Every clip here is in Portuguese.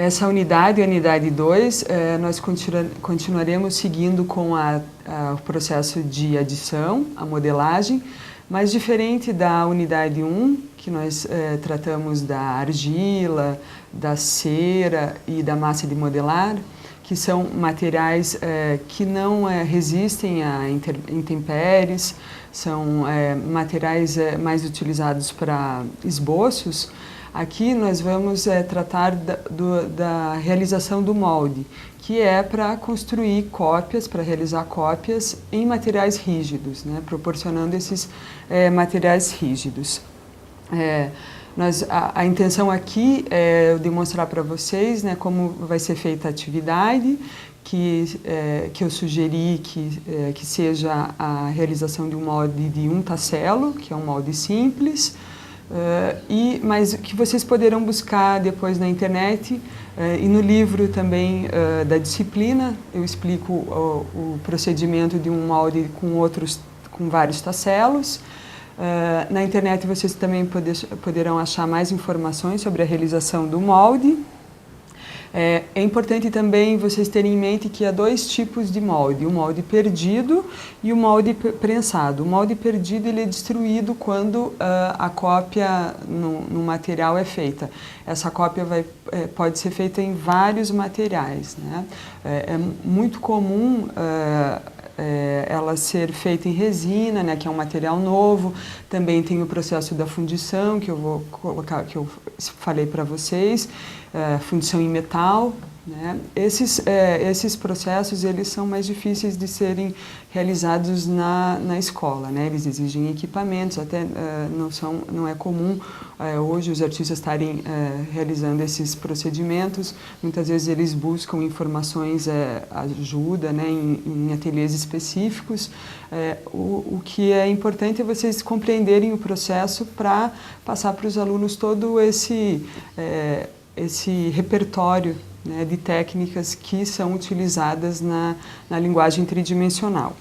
Essa unidade, a unidade 2, nós continuaremos seguindo com o processo de adição, a modelagem, mas diferente da unidade 1, que nós tratamos da argila, da cera e da massa de modelar, que são materiais que não resistem a intempéries, são materiais mais utilizados para esboços. Aqui nós vamos tratar da realização do molde, que é para construir cópias, para realizar cópias em materiais rígidos, né, proporcionando esses materiais rígidos. A intenção aqui é demonstrar para vocês, né, como vai ser feita a atividade, que eu sugeri que seja a realização de um molde de um tacelo, que é um molde simples, mas que vocês poderão buscar depois na internet e no livro também da disciplina. Eu explico o procedimento de um molde com vários tacelos. Na internet vocês também poderão achar mais informações sobre a realização do molde. É importante também vocês terem em mente que há dois tipos de molde, o molde perdido e o molde prensado. O molde perdido ele é destruído quando a cópia no material é feita. Essa cópia pode ser feita em vários materiais, né? É muito comum ela ser feita em resina, né, que é um material novo. Também tem o processo da fundição, que eu vou colocar, que eu falei para vocês, fundição em metal, né? Esses processos eles são mais difíceis de serem realizados na escola, né? Eles exigem equipamentos, até não é comum hoje os artistas estarem realizando esses procedimentos. Muitas vezes eles buscam informações, ajuda, né, em ateliês específicos. O que é importante é vocês compreenderem o processo para passar para os alunos todo esse repertório, né, de técnicas que são utilizadas na linguagem tridimensional.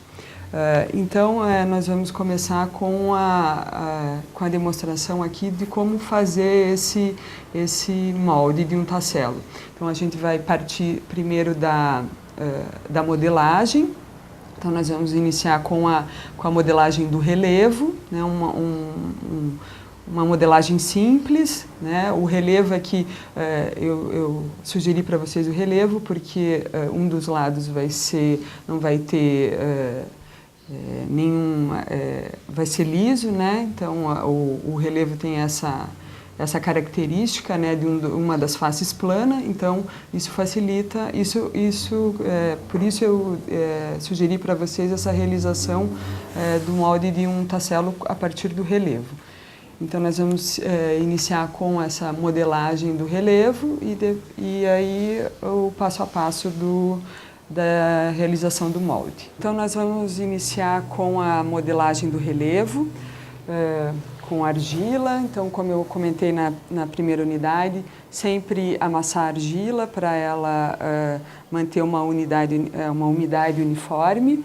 Então, nós vamos começar com a demonstração aqui de como fazer esse molde de um tacelo. Então, a gente vai partir primeiro da modelagem. Então, nós vamos iniciar com a modelagem do relevo, né, uma modelagem simples, né? O relevo aqui, eu sugeri para vocês o relevo porque um dos lados não vai ter vai ser liso, né? Então o relevo tem essa característica, né, de uma das faces plana. Então isso facilita, por isso eu sugeri para vocês essa realização do molde de um tacelo a partir do relevo. Então nós vamos iniciar com essa modelagem do relevo e aí o passo a passo da realização do molde. Então nós vamos iniciar com a modelagem do relevo, com argila. Então, como eu comentei na primeira unidade, sempre amassar a argila para ela manter uma umidade uniforme.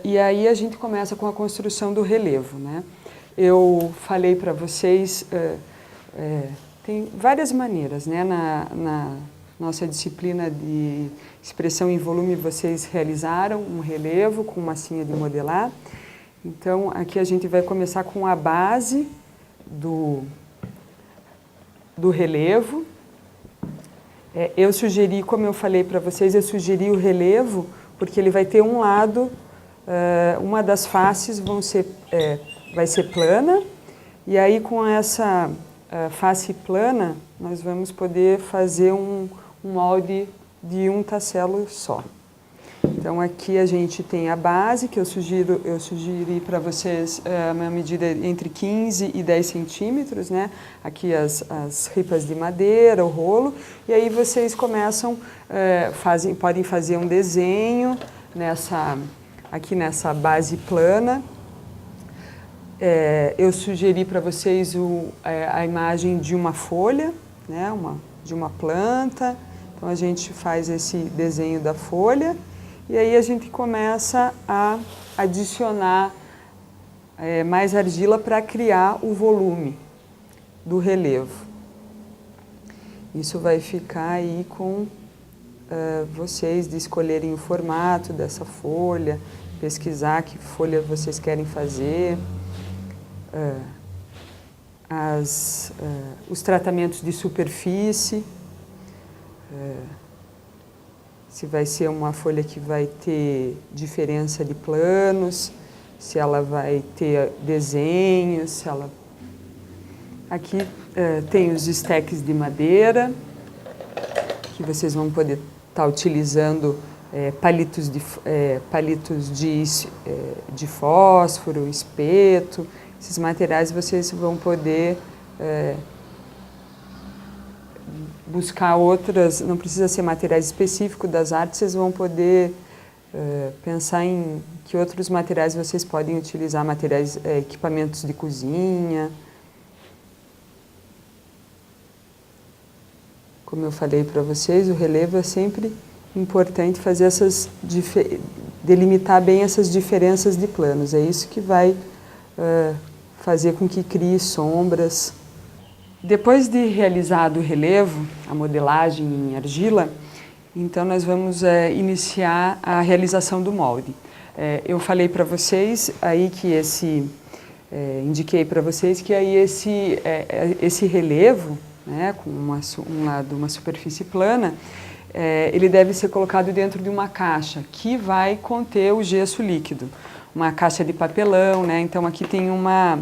E aí a gente começa com a construção do relevo, né? Eu falei para vocês, tem várias maneiras, né? Na nossa disciplina de expressão em volume, vocês realizaram um relevo com massinha de modelar. Então, aqui a gente vai começar com a base do relevo. Eu sugeri, como eu falei para vocês, eu sugeri o relevo porque ele vai ter um lado, uma das faces vai ser plana, e aí com essa face plana nós vamos poder fazer um molde de um tacelo só. Então aqui a gente tem a base, que eu sugeri para vocês uma medida entre 15 e 10 centímetros, né? Aqui as ripas de madeira, o rolo, e aí vocês começam, podem fazer um desenho aqui nessa base plana. Eu sugeri para vocês a imagem de uma folha, né? De uma planta. Então a gente faz esse desenho da folha. E aí a gente começa a adicionar mais argila para criar o volume do relevo. Isso vai ficar aí com vocês de escolherem o formato dessa folha, pesquisar que folha vocês querem fazer, os tratamentos de superfície, se vai ser uma folha que vai ter diferença de planos, se ela vai ter desenhos, se ela... Aqui tem os stacks de madeira, que vocês vão poder estar utilizando palitos de fósforo, espeto. Esses materiais vocês vão poder buscar outras, não precisa ser materiais específicos das artes, vocês vão poder pensar em que outros materiais vocês podem utilizar, materiais, equipamentos de cozinha. Como eu falei para vocês, o relevo é sempre importante fazer delimitar bem essas diferenças de planos. É isso que vai fazer com que crie sombras. Depois de realizado o relevo, a modelagem em argila, então nós vamos iniciar a realização do molde. Eu falei para vocês aí que indiquei para vocês que aí esse relevo, né, com uma superfície plana, ele deve ser colocado dentro de uma caixa que vai conter o gesso líquido. Uma caixa de papelão, né? Então aqui tem uma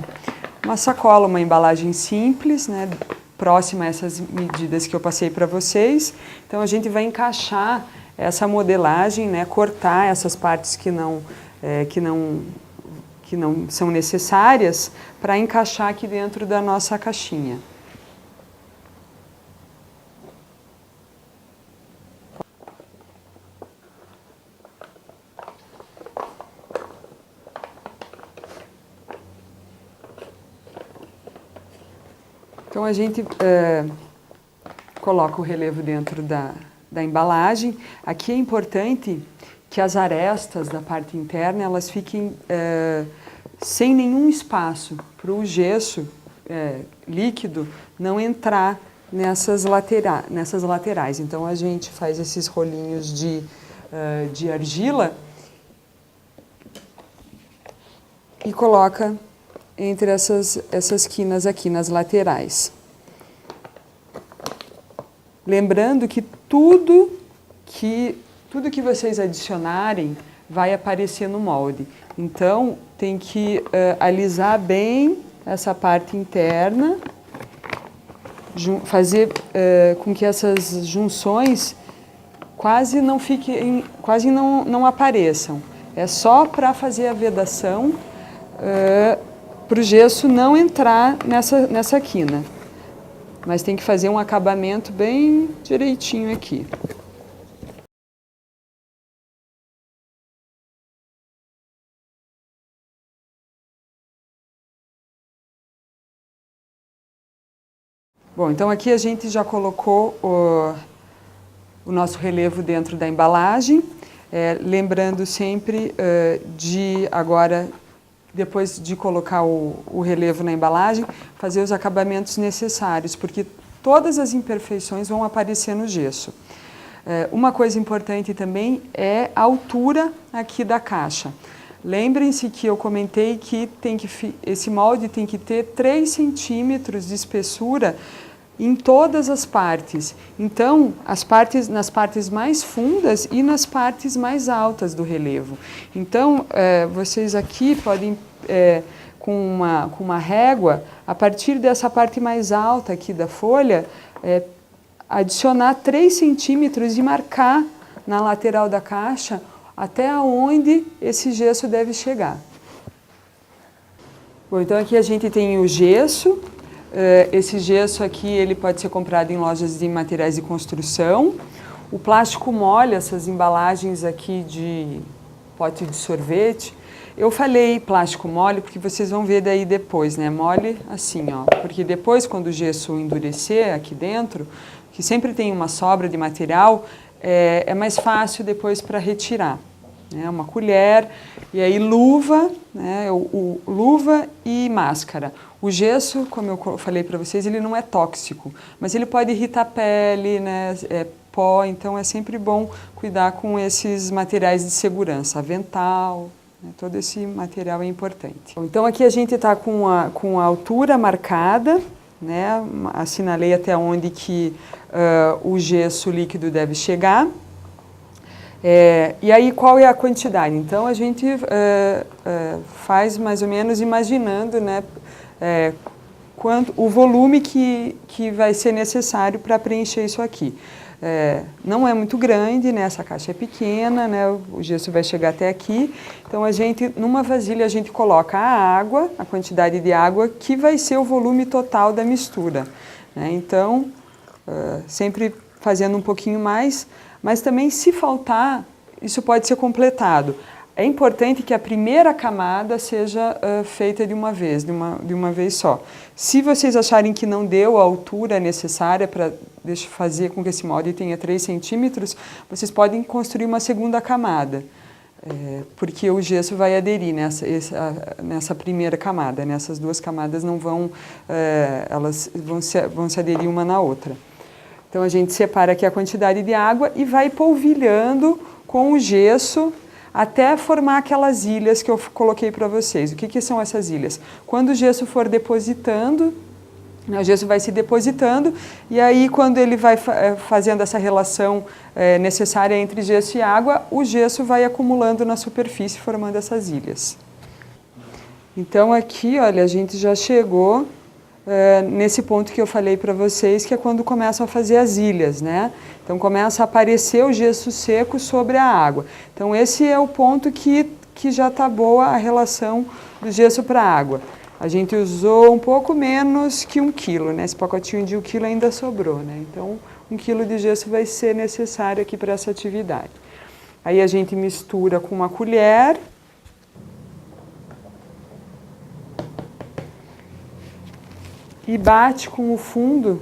sacola, uma embalagem simples, né, próxima a essas medidas que eu passei para vocês. Então a gente vai encaixar essa modelagem, né, cortar essas partes que não são necessárias para encaixar aqui dentro da nossa caixinha. Então a gente coloca o relevo dentro da embalagem. Aqui é importante que as arestas da parte interna elas fiquem sem nenhum espaço para o gesso líquido não entrar nessas laterais. Então a gente faz esses rolinhos de argila e coloca entre essas quinas aqui nas laterais. Lembrando que tudo que vocês adicionarem vai aparecer no molde. Então, tem que alisar bem essa parte interna, fazer com que essas junções quase não apareçam. É só para fazer a vedação, para o gesso não entrar nessa quina. Mas tem que fazer um acabamento bem direitinho aqui. Bom, então aqui a gente já colocou o nosso relevo dentro da embalagem, lembrando sempre de agora, depois de colocar o relevo na embalagem, fazer os acabamentos necessários, porque todas as imperfeições vão aparecer no gesso. Uma coisa importante também é a altura aqui da caixa. Lembrem-se que eu comentei que esse molde tem que ter 3 centímetros de espessura em todas as partes. Então, nas partes mais fundas e nas partes mais altas do relevo. Então, vocês aqui podem, com uma régua, a partir dessa parte mais alta aqui da folha, adicionar 3 centímetros e marcar na lateral da caixa até onde esse gesso deve chegar. Bom, então aqui a gente tem o gesso. Esse gesso aqui ele pode ser comprado em lojas de materiais de construção. O plástico mole, essas embalagens aqui de pote de sorvete. Eu falei plástico mole porque vocês vão ver daí depois, né? Mole assim, ó. Porque depois, quando o gesso endurecer aqui dentro, que sempre tem uma sobra de material, é mais fácil depois para retirar. né, uma colher, e aí luva, né, luva e máscara. O gesso, como eu falei para vocês, ele não é tóxico, mas ele pode irritar a pele, né, pó, então é sempre bom cuidar com esses materiais de segurança, avental, né, todo esse material é importante. Então aqui a gente está com a altura marcada, né, assinalei até onde que o gesso líquido deve chegar. E aí qual é a quantidade? Então a gente faz mais ou menos imaginando, né, o volume que vai ser necessário para preencher isso aqui. Não é muito grande, né, essa caixa é pequena, né, o gesso vai chegar até aqui, então numa vasilha a gente coloca a água, a quantidade de água que vai ser o volume total da mistura, né, então sempre fazendo um pouquinho mais, mas também se faltar, isso pode ser completado. É importante que a primeira camada seja feita de uma vez só. Se vocês acharem que não deu a altura necessária para fazer com que esse molde tenha 3 centímetros, vocês podem construir uma segunda camada, porque o gesso vai aderir nessa primeira camada, nessas 2 camadas não vão, elas vão se aderir uma na outra. Então a gente separa aqui a quantidade de água e vai polvilhando com o gesso até formar aquelas ilhas que eu coloquei para vocês. O que são essas ilhas? Quando o gesso for depositando, o gesso vai se depositando e aí quando ele vai fazendo essa relação necessária entre gesso e água, o gesso vai acumulando na superfície formando essas ilhas. Então aqui, olha, a gente já chegou nesse ponto que eu falei para vocês, que é quando começam a fazer as ilhas, né? Então começa a aparecer o gesso seco sobre a água. Então esse é o ponto que já está boa a relação do gesso para a água. A gente usou um pouco menos que 1 quilo, né? Esse pacotinho de 1 quilo ainda sobrou, né? Então 1 quilo de gesso vai ser necessário aqui para essa atividade. Aí a gente mistura com uma colher. E bate com o fundo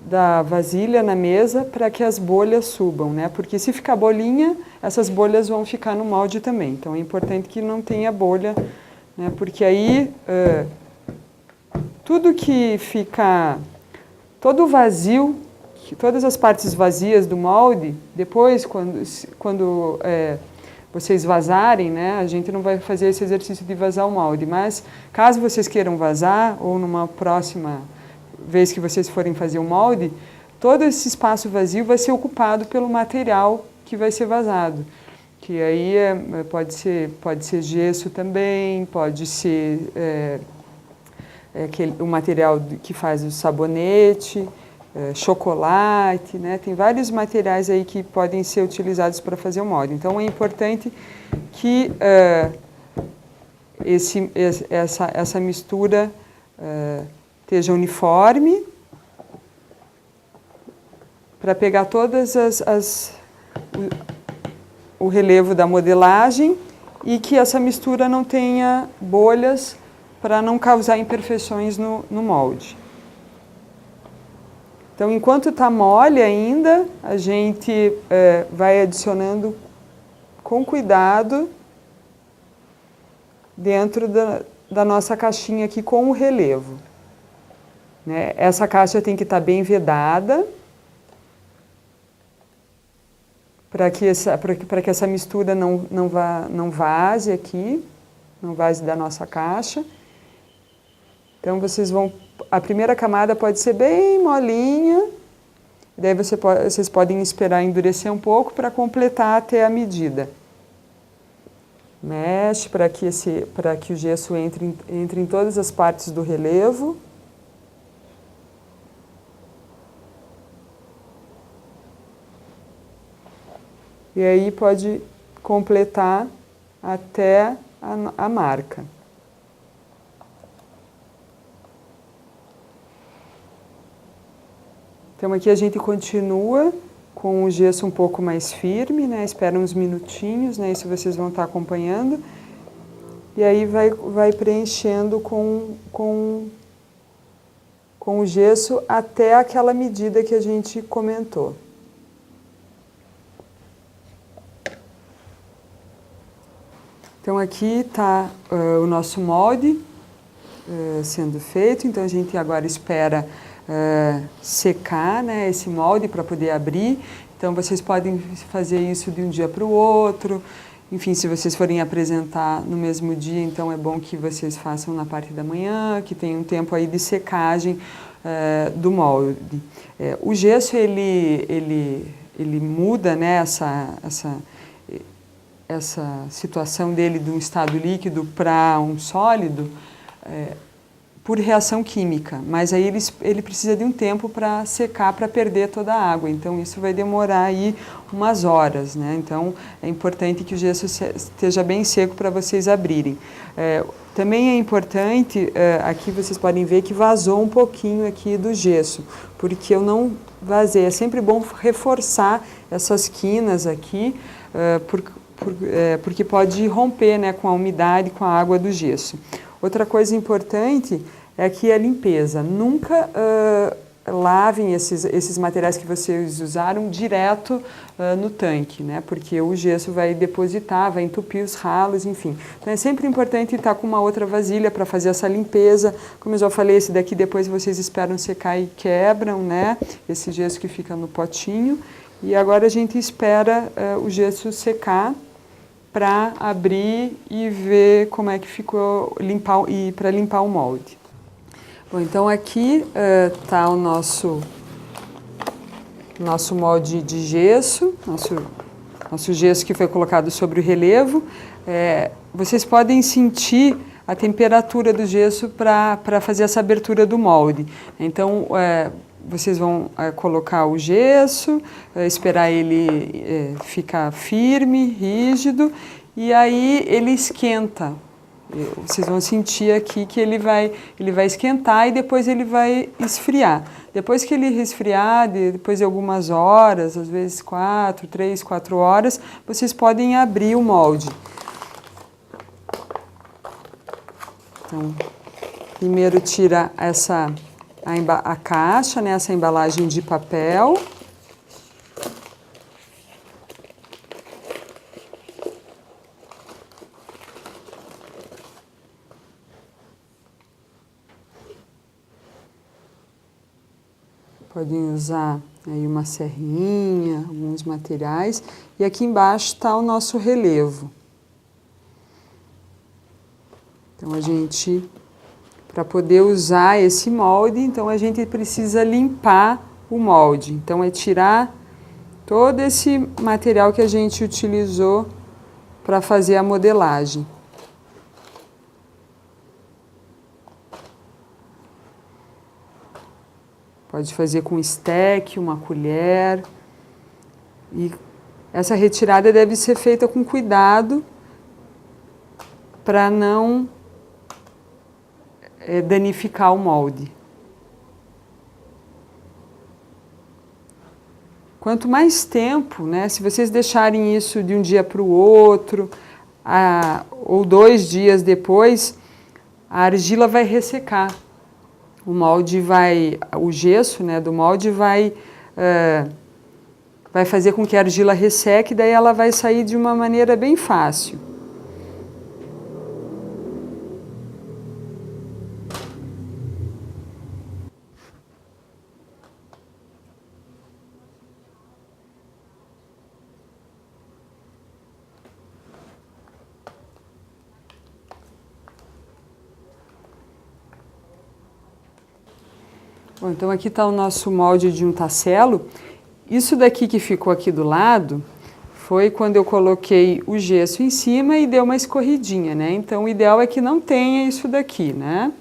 da vasilha na mesa para que as bolhas subam, né? Porque se ficar bolinha, essas bolhas vão ficar no molde também. Então é importante que não tenha bolha, né? Porque aí tudo que fica, todo vazio, todas as partes vazias do molde, depois quando vocês vazarem, né, a gente não vai fazer esse exercício de vazar o molde, mas caso vocês queiram vazar, ou numa próxima vez que vocês forem fazer o molde, todo esse espaço vazio vai ser ocupado pelo material que vai ser vazado. Que aí pode ser gesso também, pode ser o material que faz o sabonete, chocolate, né? Tem vários materiais aí que podem ser utilizados para fazer o molde. Então é importante que essa mistura esteja uniforme para pegar todas o relevo da modelagem e que essa mistura não tenha bolhas para não causar imperfeições no molde. Então, enquanto está mole ainda, a gente vai adicionando com cuidado dentro da nossa caixinha aqui com o relevo. Né? Essa caixa tem que estar bem vedada para que essa mistura não vaze aqui, não vaze da nossa caixa. Então, a primeira camada pode ser bem molinha, daí vocês podem esperar endurecer um pouco para completar até a medida. Mexe para que o gesso entre em todas as partes do relevo. E aí pode completar até a marca. Então aqui a gente continua com o gesso um pouco mais firme, né? Espera uns minutinhos, né? Isso vocês vão estar acompanhando. E aí vai preenchendo com o gesso até aquela medida que a gente comentou. Então aqui está o nosso molde sendo feito, então a gente agora espera secar, né, esse molde para poder abrir. Então vocês podem fazer isso de um dia para o outro. Enfim, se vocês forem apresentar no mesmo dia, então é bom que vocês façam na parte da manhã, que tenha um tempo aí de secagem do molde. O gesso, ele muda, né, essa situação dele de um estado líquido para um sólido por reação química, mas aí ele precisa de um tempo para secar, para perder toda a água, então isso vai demorar aí umas horas, né? Então é importante que o gesso esteja bem seco para vocês abrirem. Também é importante, aqui vocês podem ver que vazou um pouquinho aqui do gesso, porque eu não vazei, é sempre bom reforçar essas quinas aqui, porque pode romper, né, com a umidade, com a água do gesso. Outra coisa importante é que a limpeza. Nunca lavem esses materiais que vocês usaram direto no tanque, né? Porque o gesso vai depositar, vai entupir os ralos, enfim. Então é sempre importante estar com uma outra vasilha para fazer essa limpeza. Como eu já falei, esse daqui depois vocês esperam secar e quebram, né? Esse gesso que fica no potinho. E agora a gente espera o gesso secar para abrir e ver como é que ficou, para limpar o molde. Bom, então aqui está o nosso molde de gesso, nosso gesso que foi colocado sobre o relevo. Vocês podem sentir a temperatura do gesso para fazer essa abertura do molde. Então, vocês vão colocar o gesso, esperar ele ficar firme, rígido, e aí ele esquenta. Vocês vão sentir aqui que ele vai esquentar e depois ele vai esfriar. Depois que ele resfriar, depois de algumas horas, às vezes 3, 4 horas, vocês podem abrir o molde. Então, primeiro tira a caixa, né, essa embalagem de papel. Podem usar aí uma serrinha, alguns materiais. E aqui embaixo está o nosso relevo. Então, para poder usar esse molde, então a gente precisa limpar o molde. Então, é tirar todo esse material que a gente utilizou para fazer a modelagem. Pode fazer com esteque, uma colher. E essa retirada deve ser feita com cuidado para não danificar o molde. Quanto mais tempo, né, se vocês deixarem isso de um dia para o outro, ou 2 dias depois, a argila vai ressecar. O gesso, né, do molde vai fazer com que a argila resseque, daí ela vai sair de uma maneira bem fácil. Bom, então aqui está o nosso molde de um tacelo. Isso daqui que ficou aqui do lado foi quando eu coloquei o gesso em cima e deu uma escorridinha, né? Então o ideal é que não tenha isso daqui, né?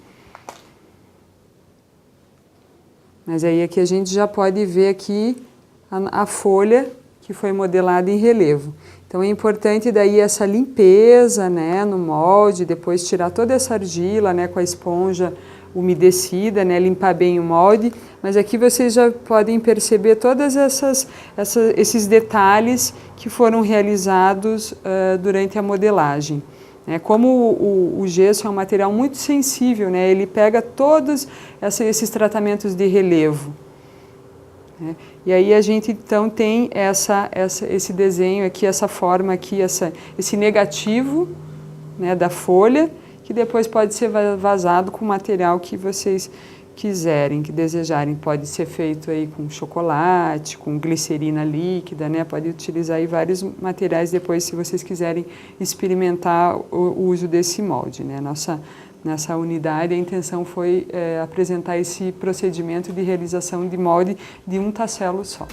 Mas aí aqui a gente já pode ver aqui a folha que foi modelada em relevo. Então é importante daí essa limpeza, né, no molde, depois tirar toda essa argila, né, com a esponja umedecida, né, limpar bem o molde, mas aqui vocês já podem perceber todas esses detalhes que foram realizados durante a modelagem. Como o gesso é um material muito sensível, né, ele pega todos esses tratamentos de relevo. Né, e aí a gente então tem esse desenho aqui, essa forma aqui, esse negativo né, da folha, que depois pode ser vazado com o material que vocês quiserem, que desejarem. Pode ser feito aí com chocolate, com glicerina líquida, né? Pode utilizar aí vários materiais depois, se vocês quiserem experimentar o uso desse molde, né? Nessa unidade, a intenção foi apresentar esse procedimento de realização de molde de um tacelo só.